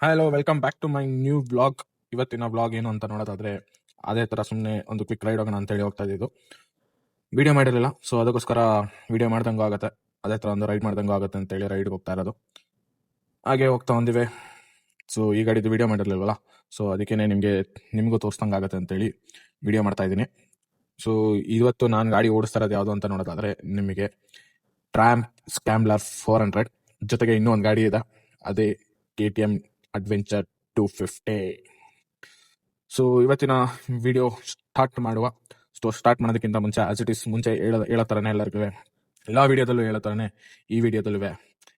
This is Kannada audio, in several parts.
Hello, welcome back to my new vlog. ಇವತ್ತಿನ ವ್ಲಾಗ್ ಏನು ಅಂತ ನೋಡೋದಾದ್ರೆ, ಅದೇ ಥರ ಸುಮ್ಮನೆ ಒಂದು ಕ್ವಿಕ್ ರೈಡ್ ಹೋಗೋಣ ಅಂತೇಳಿ ಹೋಗ್ತಾ ಇದ್ದಿದ್ದು. ವಿಡಿಯೋ ಮಾಡಿರಲಿಲ್ಲ, ಸೊ ಅದಕ್ಕೋಸ್ಕರ ವಿಡಿಯೋ ಮಾಡ್ದಂಗೂ ಆಗುತ್ತೆ, ಅದೇ ಥರ ಒಂದು ರೈಡ್ ಮಾಡ್ದಂಗೂ ಆಗುತ್ತೆ ಅಂತೇಳಿ ರೈಡ್ಗೆ ಹೋಗ್ತಾ ಇರೋದು. ಹಾಗೆ ಹೋಗ್ತಾ ಬಂದಿವೆ. ಸೊ ಈ ಗಾಡಿದು ವಿಡಿಯೋ ಮಾಡಿರಲಿಲ್ವಲ್ಲ, ಸೊ ಅದಕ್ಕೇ ನಿಮಗೂ ತೋರಿಸ್ದಂಗೆ ಆಗುತ್ತೆ ಅಂತೇಳಿ ವಿಡಿಯೋ ಮಾಡ್ತಾ ಇದ್ದೀನಿ. ಸೊ ಇವತ್ತು ನಾನು ಗಾಡಿ ಓಡಿಸ್ತಾ ಇರೋದು ಯಾವುದು ಅಂತ ನೋಡೋದಾದ್ರೆ, ನಿಮಗೆ ಟ್ರ್ಯಾಂಪ್ ಸ್ಕ್ಯಾಮ್ಬ್ಲರ್ 400 ಜೊತೆಗೆ ಇನ್ನೂ ಒಂದು ಗಾಡಿ ಇದೆ, ಅದೇ KTM ಅಡ್ವೆಂಚರ್ 250. ಸೊ ಇವತ್ತಿನ ವಿಡಿಯೋ ಸ್ಟಾರ್ಟ್ ಮಾಡೋದಕ್ಕಿಂತ ಮುಂಚೆ ಆಸ್ ಇಟ್ ಇಸ್ ಮುಂಚೆ ಹೇಳೋ ಥರನೇ ಎಲ್ಲರಿಗೂ ಎಲ್ಲ ವಿಡಿಯೋದಲ್ಲೂ ಹೇಳೋ ಥರನೇ ಈ ವಿಡಿಯೋದಲ್ಲೂ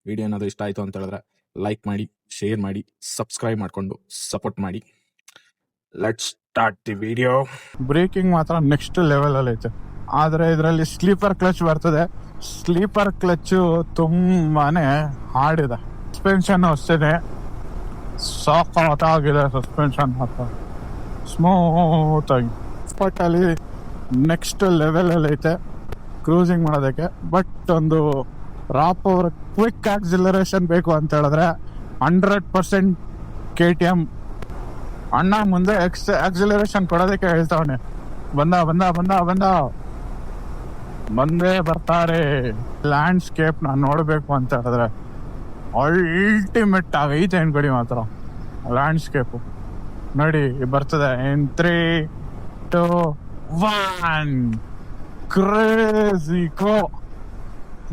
ವಿಡಿಯೋ ಏನಾದರೂ ಇಷ್ಟ ಆಯಿತು ಅಂತ ಹೇಳಿದ್ರೆ ಲೈಕ್ ಮಾಡಿ, ಶೇರ್ ಮಾಡಿ, ಸಬ್ಸ್ಕ್ರೈಬ್ ಮಾಡಿಕೊಂಡು ಸಪೋರ್ಟ್ ಮಾಡಿ. Let's start the video. Breaking ಮಾತ್ರ ನೆಕ್ಸ್ಟ್ ಲೆವೆಲ್ ಅಲ್ಲಿ ಐತೆ, ಆದ್ರೆ ಇದರಲ್ಲಿ ಸ್ಲೀಪರ್ ಕ್ಲಚ್ ಬರ್ತದೆ. ಸ್ಲೀಪರ್ ಕ್ಲಚ್ ತುಂಬಾನೇ ಹಾರ್ಡ್ ಇದೆ. ಸಸ್ಪೆನ್ಷನ್ ಅಷ್ಟೇ ಸಾಕಾಗಿದೆ. ಸಸ್ಪೆನ್ಷನ್ ಮಾತ್ರ ಸ್ಮೂತ್ ಆಗಿ ಬಟ್ ಅಲ್ಲಿ ನೆಕ್ಸ್ಟ್ ಲೆವೆಲ್ ಅಲ್ಲಿ ಐತೆ ಕ್ರೂಸಿಂಗ್ ಮಾಡೋದಕ್ಕೆ. ಬಟ್ ಒಂದು ಪ್ರಾಪರ್ ಕ್ವಿಕ್ ಆಕ್ಸಿಲರೇಷನ್ ಬೇಕು ಅಂತ ಹೇಳಿದ್ರೆ 100% KTM ಅಣ್ಣ ಮುಂದೆ ಆಕ್ಸಿಲರೇಷನ್ ಕೊಡೋದಕ್ಕೆ ಹೇಳ್ತಾವನೆ. ಬಂದೇ ಬರ್ತಾರೆ. ಲ್ಯಾಂಡ್ಸ್ಕೇಪ್ ನಾನು ನೋಡಬೇಕು ಅಂತ ಹೇಳಿದ್ರೆ ಅಲ್ಟಿಮೇಟ್ ಆಗೈತೆ ಅನ್ಕೊಡಿ ಮಾತ್ರ. ಲ್ಯಾಂಡ್ಸ್ಕೇಪು ನೋಡಿ ಬರ್ತದೆ ಇನ್ 3, 2, 1. ಕ್ರೇಜಿ ಕೋ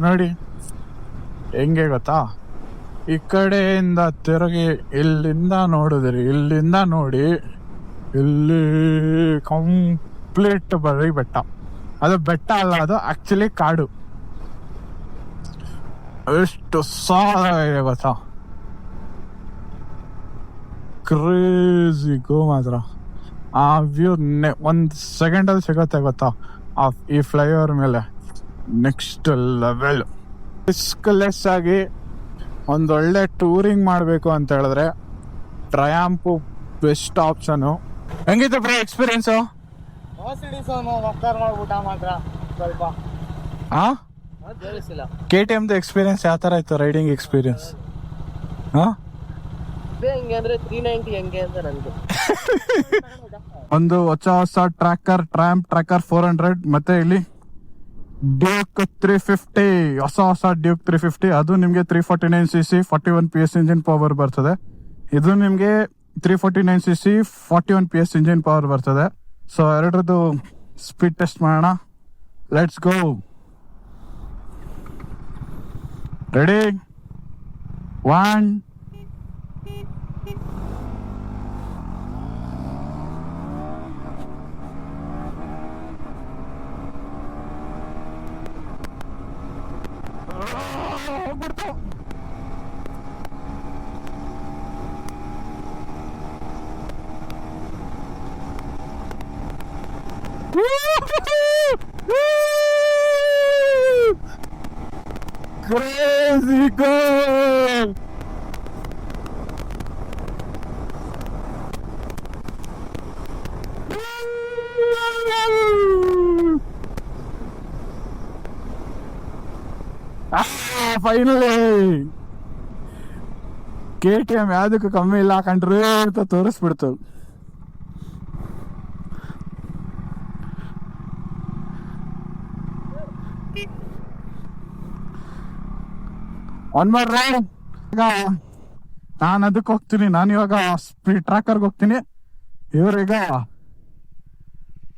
ನೋಡಿ ಹೆಂಗೆ ಗೊತ್ತಾ, ಈ ಕಡೆಯಿಂದ ತಿರುಗಿ ಇಲ್ಲಿಂದ ನೋಡಿದ್ರಿ, ಇಲ್ಲಿಂದ ನೋಡಿ ಇಲ್ಲಿ ಕಂಪ್ಲೀಟ್ ಬರೀ ಬೆಟ್ಟ. ಅದು ಬೆಟ್ಟ ಅಲ್ಲ, ಅದು ಆಕ್ಚುಲಿ ಕಾಡು. ಎಷ್ಟು ಸಾಗಿದೆ ಗೊತ್ತಾ, ಕ್ರೇಜಿ ಗೋ ಮಾತ್ರ. ಆ ವ್ಯೂ ಒಂದು ಸೆಕೆಂಡಲ್ಲಿ ಸಿಗುತ್ತೆ ಗೊತ್ತಾ ಈ ಫ್ಲೈಓವರ್ ಮೇಲೆ. Next level. ರಿಸ್ಕ್ಲೆಸ್ ಆಗಿ ಒಂದೊಳ್ಳೆ ಟೂರಿಂಗ್ ಮಾಡಬೇಕು ಅಂತ ಹೇಳಿದ್ರೆ ಟ್ರಯಾಂಪು ಬೆಸ್ಟ್ ಆಪ್ಷನು. ಹೆಂಗಿತ್ತು ಬ್ರೋ ಎಕ್ಸ್ಪೀರಿಯನ್ಸು? KTM ಎಕ್ಸ್ಪೀರಿಯನ್ಸ್ ಯಾವ ತರ ಇತ್ತು? ರೈಡಿಂಗ್ ಎಕ್ಸ್ಪೀರಿಯನ್ಸ್ ಒಂದು ಹೊಸ ಟ್ರ್ಯಾಂಪ್ ಟ್ರ್ಯಾಕರ್ 400, ಮತ್ತೆ ಇಲ್ಲಿ ಡ್ಯೂಕ್ 350, ಹೊಸ ಡ್ಯೂಕ್ 350. ಅದು ನಿಮ್ಗೆ 349cc 41 PS ಇಂಜಿನ್ ಪವರ್ ಬರ್ತದೆ. ಇದು ನಿಮ್ಗೆ 349cc 41 PS ಇಂಜಿನ್ ಪವರ್ ಬರ್ತದೆ. ಸೊ ಎರಡರದ್ದು ಸ್ಪೀಡ್ ಟೆಸ್ಟ್ ಮಾಡೋಣ. Let's go. Ready? 1. Crazy goal! Finally KTM ಯಾವ್ದಕ್ಕೂ ಕಮ್ಮಿ ಇಲ್ಲ ಕಂಡ್ರೆ ಅಂತ ತೋರಿಸ್ಬಿಡ್ತು. One more ride. ನಾನು ಅದಕ್ಕೆ ಹೋಗ್ತೀನಿ. ನಾನು ಇವಾಗ ಸ್ಪೀಡ್ ಟ್ರ್ಯಾಕರ್ಗೆ ಹೋಗ್ತೀನಿ. ಇವ್ರೀಗ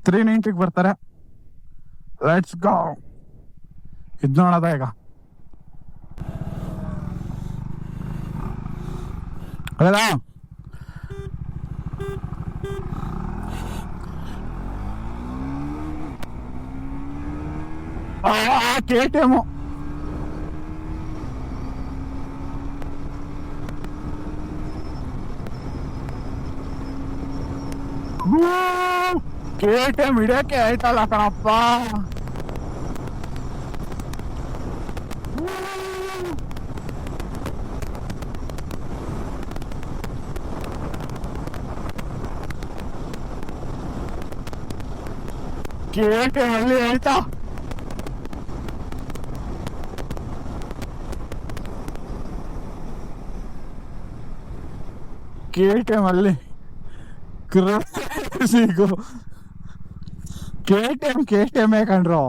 390 ಬರ್ತಾರೆ. Let's go. ಇದ್ ನೋಡೋದ ಈಗ. ಅಲ್ಲ KTM ಹಿಡಿಯಕ್ಕೆ ಆಯ್ತಲ್ಲ ಕಣಪ್ಪ. KTM ಅಲ್ಲಿ ಆಯ್ತಾ? KTM ಅಲ್ಲಿ ಕ್ರೇಜಿಗು KTM ಕಂಡ್ರು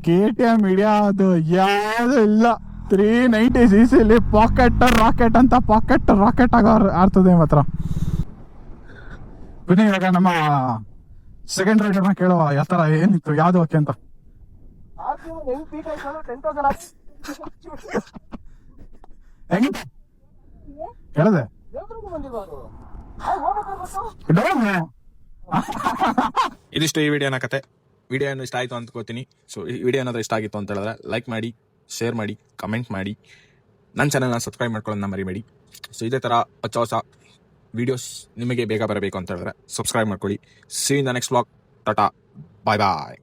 KTM ಹಿಡಿಯೋದು ಯಾವುದು ಇಲ್ಲ. 390 cc ಪಾಕೆಟ್ ರಾಕೆಟ್ ಅಂತ ರಾಕೆಟ್ ಆಗ ಆಡ್ತದೆ ಮಾತ್ರ. ಬನ್ನಿ ಇವಾಗ ನಮ್ಮ ಸೆಕೆಂಡ್ ರೈಡರ್ನ ಕೇಳುವ ಯಾವ ಥರ ಏನಿತ್ತು ಯಾವ್ದು ಓಕೆ ಅಂತ. ಹೆಂಗಿತ್ತು ಹೇಳಿದೆ ಇದಿಷ್ಟು ಈ ವಿಡಿಯೋನ ಕತೆ. ವಿಡಿಯೋ ಏನು ಇಷ್ಟ ಆಯಿತು ಅಂದ್ಕೋತೀನಿ. ಸೊ ಈ ವಿಡಿಯೋ ಏನಾದರೂ ಇಷ್ಟ ಆಗಿತ್ತು ಅಂತ ಹೇಳಿದ್ರೆ ಲೈಕ್ ಮಾಡಿ, ಶೇರ್ ಮಾಡಿ, ಕಮೆಂಟ್ ಮಾಡಿ, ನನ್ನ ಚಾನಲ್ನ ಸಬ್ಸ್ಕ್ರೈಬ್ ಮಾಡ್ಕೊಳ್ಳೋದನ್ನ ಮರಿಬೇಡಿ. ಸೊ ಇದೇ ಥರ ಹೊಸ ವಿಡಿಯೋಸ್ ನಿಮಗೆ ಬೇಗ ಬರಬೇಕು ಅಂತ ಹೇಳಿದ್ರೆ ಸಬ್ಸ್ಕ್ರೈಬ್ ಮಾಡ್ಕೊಳ್ಳಿ. See in the next vlog. Tata, bye bye.